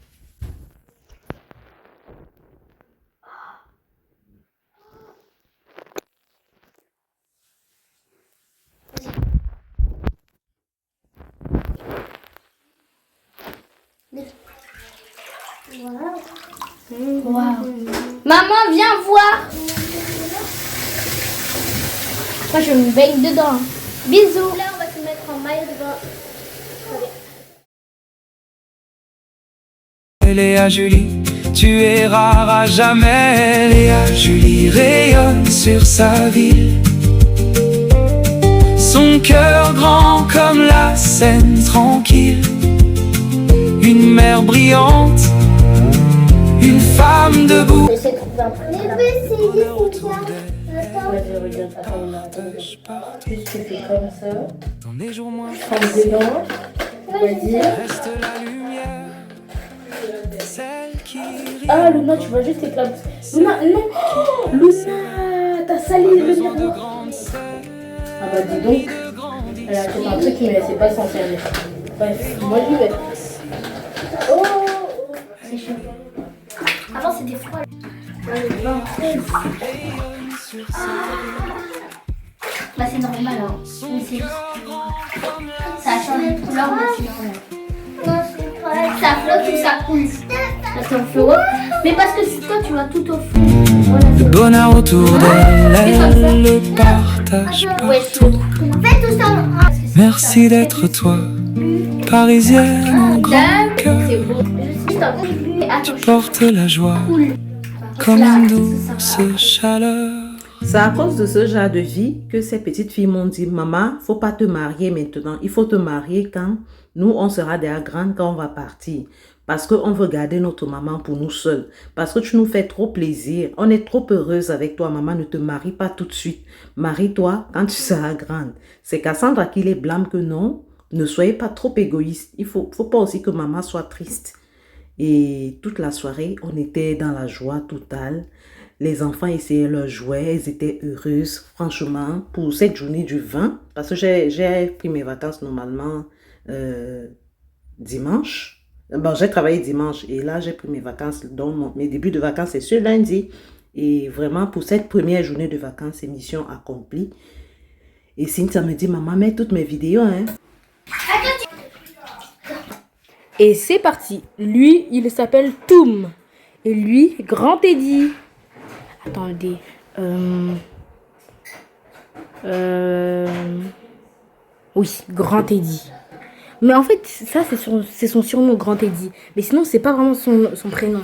Wow. Maman, viens voir. Moi, je me baigne dedans. Bisous. Là, on va se mettre en maillot de bain. Léa Julie, tu es rare à jamais. Léa Julie rayonne sur sa ville. Son cœur grand comme la Seine tranquille. Une mer brillante, une femme debout. J'essaie de trouver un truc. Les petits, Autour c'est d'elle, ça. Vas-y, regarde. Attends, partage partout. Juste tu fais comme ça. Dans les jours moins Prends dedans. Vas-y. reste la lumière, celle qui Ah, Luna, tu vas juste éclater. Luna, non. Oh, Luna, t'as sali le de miroir. grande sœur. Ah bah dis donc. Elle a fait un truc, mais c'est pas s'en servir. Bref, moi j'y vais. Oh, C'est chaud. Avant, c'était froid. Bah, c'est normal, hein. Mais c'est juste... Ça a changé de couleur, mais c'est normal. Non, c'est pas. Ça flotte ou ça coule. Là, c'est au flot. Mais parce que si toi, tu vas tout au fond. Voilà, Le c'est... bonheur autour d'elle, Fais comme ça. elle le partage Ouais, partout. Fais tout ça. Merci d'être toi, parisienne au grand cœur. C'est beau. Juste un peu. Et attends, je Porte la joie coule. comme Là, une ça douce chaleur. C'est à cause de ce genre de vie que ces petites filles m'ont dit, maman, faut pas te marier maintenant. Il faut te marier quand nous, on sera déjà grandes, quand on va partir. Parce qu'on veut garder notre maman pour nous seuls. Parce que tu nous fais trop plaisir. On est trop heureuse avec toi, maman. Ne te marie pas tout de suite. Marie-toi quand tu seras grande. C'est Cassandra qui les blâme que non. Ne soyez pas trop égoïste. Il faut pas aussi que maman soit triste. Et toute la soirée, on était dans la joie totale. Les enfants essayaient leurs jouets, elles étaient heureuses, franchement, pour cette journée du 20, parce que j'ai pris mes vacances normalement dimanche. Bon, j'ai travaillé dimanche et là, j'ai pris mes vacances, donc mes débuts de vacances, c'est ce lundi. Et vraiment, pour cette première journée de vacances, c'est mission accomplie. Et Cynthia me dit, maman, mets toutes mes vidéos, hein. Et c'est parti. Lui, il s'appelle Toum. Et lui, Grand Teddy. Attendez. Oui, Grand Teddy. Mais en fait, ça, c'est son surnom, Grand Teddy. Mais sinon, c'est pas vraiment son prénom.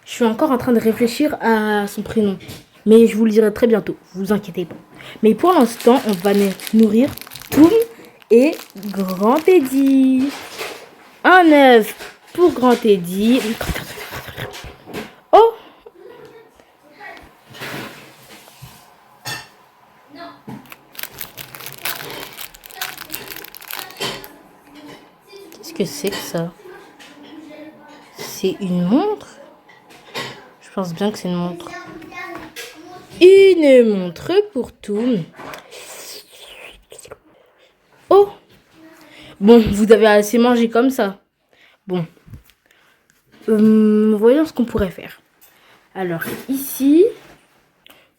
Je suis encore en train de réfléchir à son prénom. Mais je vous le dirai très bientôt. Vous inquiétez pas. Mais pour l'instant, on va nourrir Toum et Grand Teddy. Un œuf pour Grand Teddy. Oh! Qu'est-ce que c'est que ça? C'est une montre? Je pense bien que c'est une montre. Une montre pour tout. Oh! Bon, vous avez assez mangé comme ça. Bon. Voyons ce qu'on pourrait faire. Alors, ici...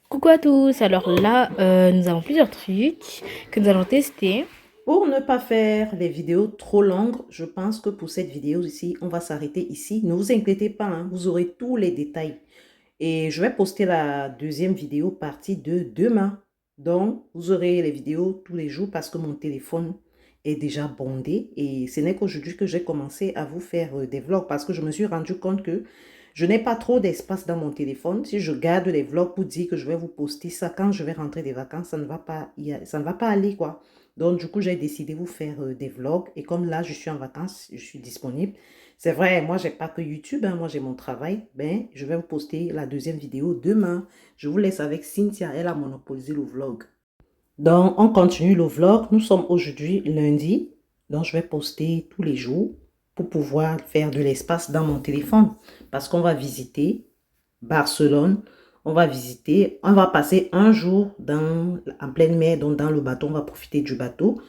Coucou à tous. Alors là, nous avons plusieurs trucs que nous allons tester. Pour ne pas faire les vidéos trop longues, je pense que pour cette vidéo ici, on va s'arrêter ici. Ne vous inquiétez pas, hein, vous aurez tous les détails. Et je vais poster la deuxième vidéo partie de demain. Donc, vous aurez les vidéos tous les jours parce que mon téléphone est déjà bondé. Et ce n'est qu'aujourd'hui que j'ai commencé à vous faire des vlogs parce que je me suis rendu compte que je n'ai pas trop d'espace dans mon téléphone. Si je garde les vlogs pour dire que je vais vous poster ça quand je vais rentrer des vacances, ça ne va pas aller, quoi. Donc, du coup, j'ai décidé de vous faire des vlogs. Et comme là, je suis en vacances, je suis disponible. C'est vrai, moi, j'ai pas que YouTube, hein, moi, j'ai mon travail. Ben, je vais vous poster la deuxième vidéo demain. Je vous laisse avec Cynthia, elle a monopolisé le vlog. Donc, on continue le vlog. Nous sommes aujourd'hui lundi. Donc, je vais poster tous les jours pour pouvoir faire de l'espace dans mon téléphone. Parce qu'on va visiter Barcelone. On va passer un jour en pleine mer, donc dans le bateau. On va profiter du bateau.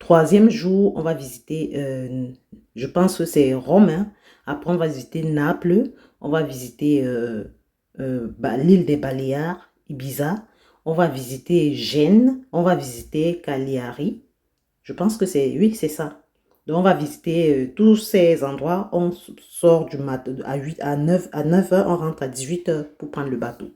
3e jour, on va visiter, je pense que c'est Rome. Hein. Après, on va visiter Naples. On va visiter l'île des Baléares, Ibiza. On va visiter Gênes. On va visiter Cagliari. Je pense que c'est, oui, c'est ça. Donc, on va visiter tous ces endroits. On sort du matin à 9h, on rentre à 18h pour prendre le bateau.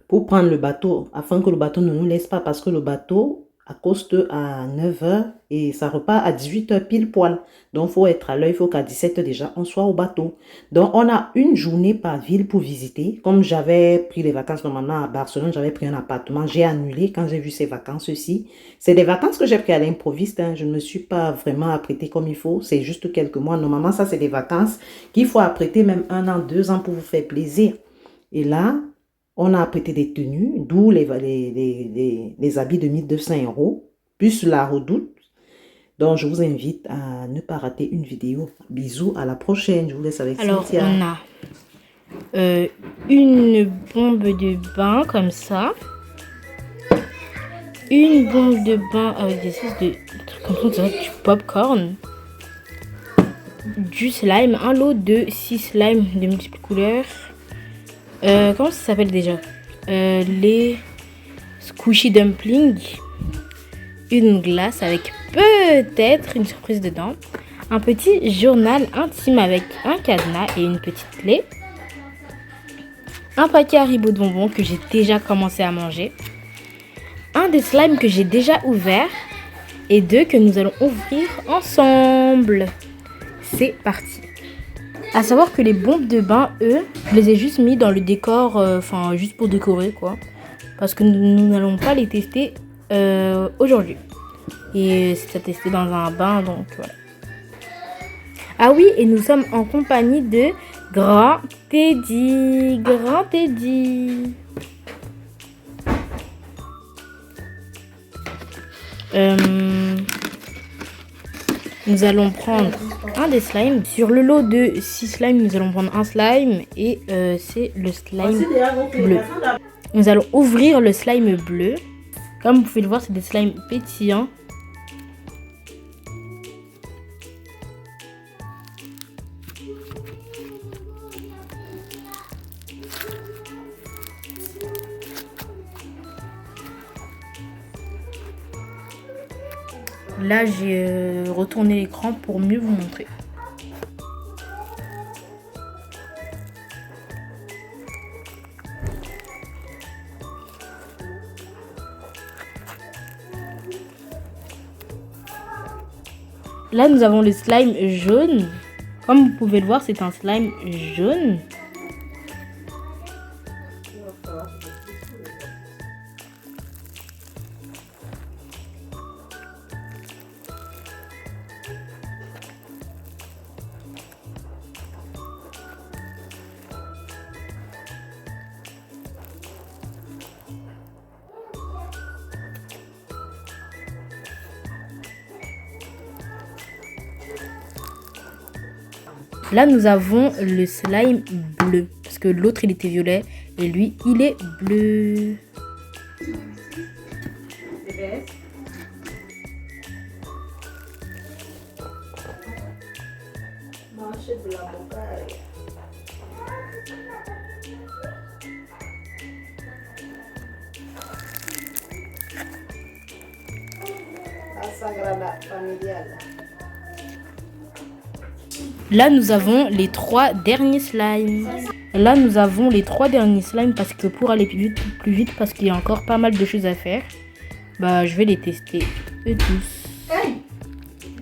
Pour prendre le bateau, afin que le bateau ne nous laisse pas, parce que le bateau accoste à 9h et ça repart à 18h pile poil. Donc, il faut être à l'heure, il faut qu'à 17h déjà, on soit au bateau. Donc, on a une journée par ville pour visiter. Comme j'avais pris les vacances normalement à Barcelone, j'avais pris un appartement. J'ai annulé quand j'ai vu ces vacances-ci. C'est des vacances que j'ai pris à l'improviste. Hein. Je ne me suis pas vraiment apprêtée comme il faut. C'est juste quelques mois. Normalement, ça, c'est des vacances qu'il faut apprêter même 1 an, 2 ans pour vous faire plaisir. Et là, on a apprêté des tenues, d'où les habits de 1200 €, plus la redoute. Donc, je vous invite à ne pas rater une vidéo. Bisous, à la prochaine. Je vous laisse avec Cynthia. Alors, on a une bombe de bain comme ça. Une bombe de bain avec des espèces de trucs comme ça, du popcorn. Du slime, un lot de 6 slimes de multiples couleurs. Comment ça s'appelle déjà? Les squishy dumplings. Une glace avec peut-être une surprise dedans. Un petit journal intime avec un cadenas et une petite clé. Un paquet Haribo de bonbons que j'ai déjà commencé à manger. Un des slimes que j'ai déjà ouvert. Et 2 que nous allons ouvrir ensemble. C'est parti. À savoir que les bombes de bain, eux, je les ai juste mis dans le décor, juste pour décorer, quoi. Parce que nous n'allons pas les tester aujourd'hui. Et c'est à tester dans un bain, donc voilà. Ah oui, et nous sommes en compagnie de Grand Teddy. Grand Teddy. Nous allons prendre un des slimes. Sur le lot de 6 slimes, nous allons prendre un slime. Et c'est le slime bleu. Nous allons ouvrir le slime bleu. Comme vous pouvez le voir, c'est des slimes pétillants. Là, j'ai retourné l'écran pour mieux vous montrer. Là, nous avons le slime jaune. Comme vous pouvez le voir, c'est un slime jaune. Là, nous avons le slime bleu. Parce que l'autre, il était violet. Et lui, il est bleu. Là, nous avons les 3 derniers slimes. Là, nous avons les 3 derniers slimes parce que pour aller plus vite parce qu'il y a encore pas mal de choses à faire. bah je vais les tester eux tous.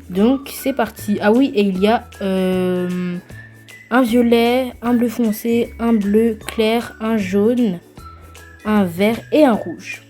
Donc c'est parti. Ah oui, et il y a un violet, un bleu foncé, un bleu clair, un jaune, un vert et un rouge.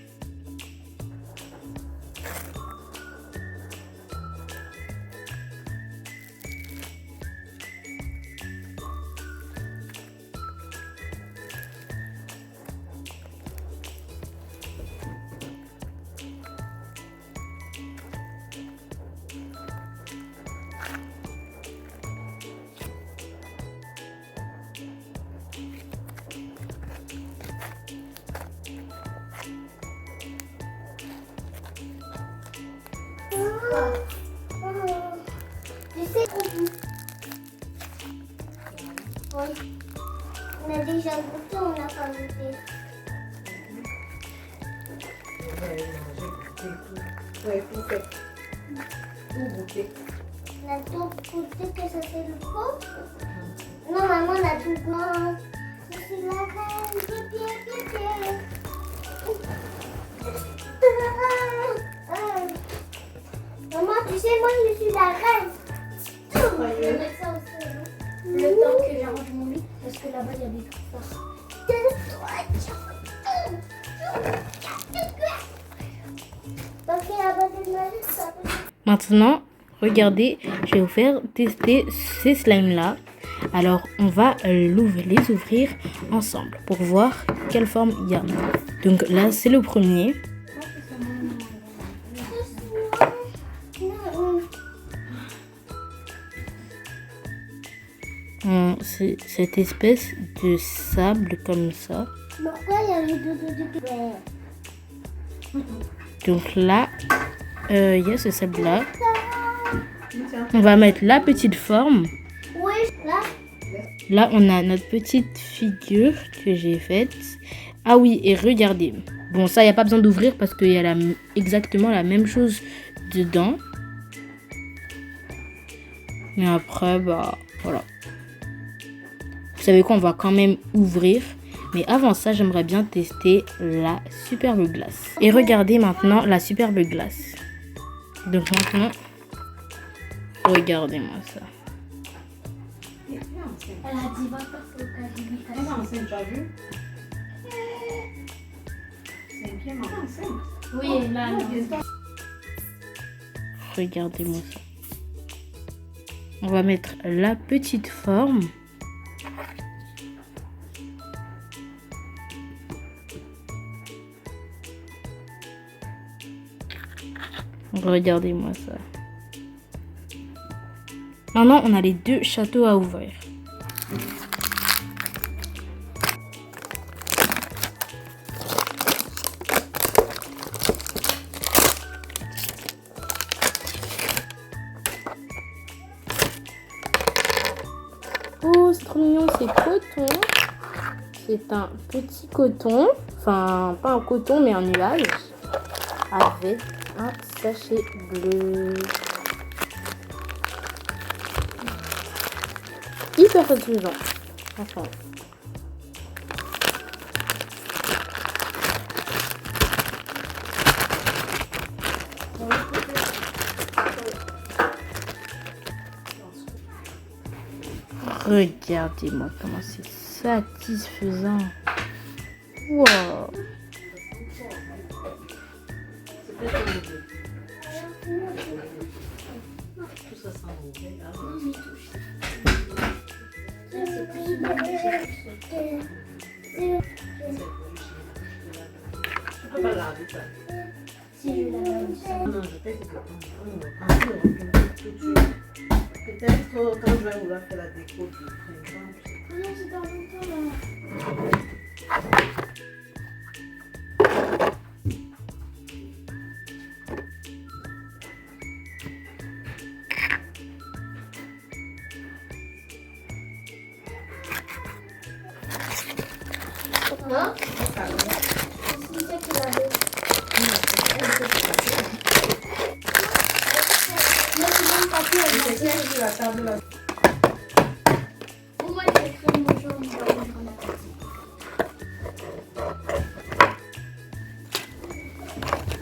Tu sais oui. On a déjà goûté, on n'a pas goûté. On a tout goûté que ça c'est le faux. Non, maman, on a tout goûté. Je suis la reine, pied. Maman, tu sais, moi, je suis la reine. Je vais mettre ça aussi. Le temps que j'arrange mon lit, parce que là-bas, il y a des trucs. Maintenant, regardez, je vais vous faire tester ces slimes-là. Alors, on va les ouvrir ensemble pour voir quelle forme il y a. Donc là, c'est le premier. C'est cette espèce de sable comme ça. Pourquoi il y a les deux verts? Donc là, il y a ce sable-là. On va mettre la petite forme. Oui, là. Là, on a notre petite figure que j'ai faite. Ah oui, et regardez. Bon, ça, il n'y a pas besoin d'ouvrir parce qu'il y a exactement la même chose dedans. Mais après, bah, voilà. Vous savez quoi, on va quand même ouvrir. Mais avant ça, j'aimerais bien tester la superbe glace. Et regardez maintenant la superbe glace. Donc maintenant, regardez-moi ça. Elle a dit, va faire ce cas. enceinte, tu as vu? C'est bien enceinte. Oui, là, Regardez-moi ça. On va mettre la petite forme. Regardez-moi ça. Maintenant, on a les deux châteaux à ouvrir. Oh, c'est trop mignon, c'est coton. C'est un petit coton. Enfin, pas un coton, mais un nuage. Avec un sachet bleu. Hyper satisfaisant. Franchement. Regardez-moi comment c'est satisfaisant. Wow. Peut-être quand je vais vouloir faire la déco du printemps.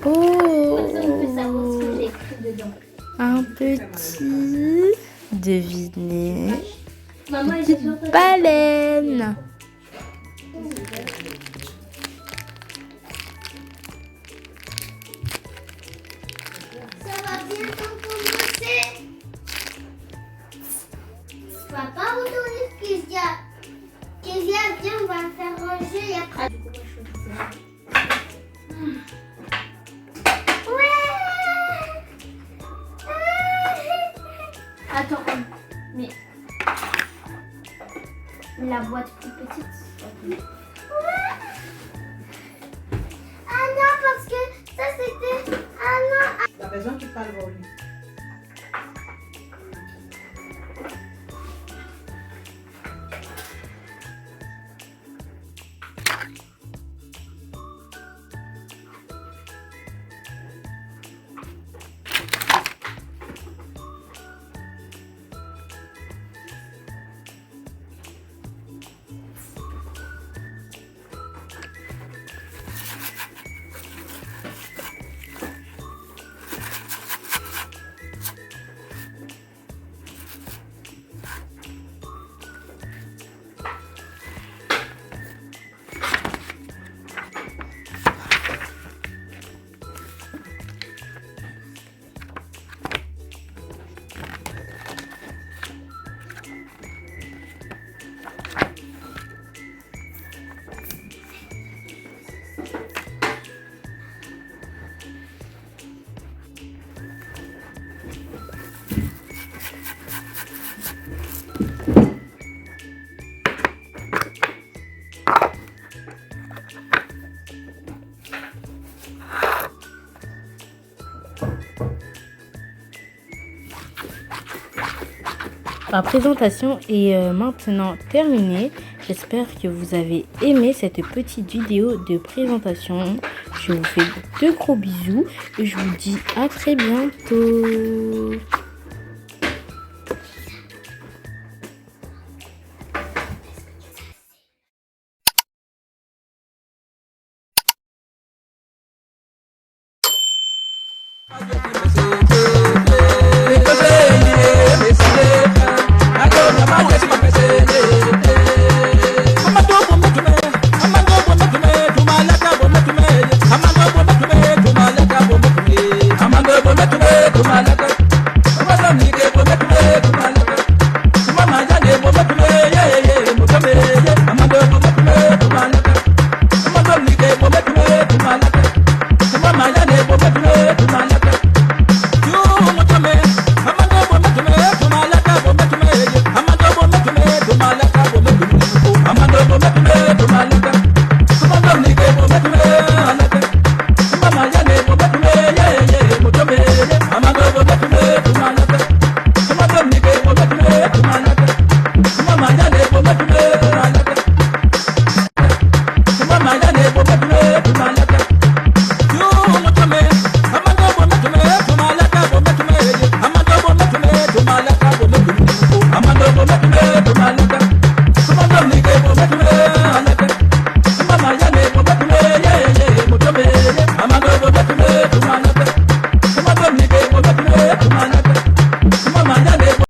Oh, petit. Devinez. Maman, Une petite baleine. Ça va bientôt commencer. Papa, retourner Kezia. Kezia, viens, on va faire ranger et après. Attends, mais la boîte plus petite. Ah non, parce que ça c'était. Ah non. La personne qui parle va au lit. Ma présentation est maintenant terminée. J'espère que vous avez aimé cette petite vidéo de présentation. Je vous fais de gros bisous et je vous dis à très bientôt. Malaka,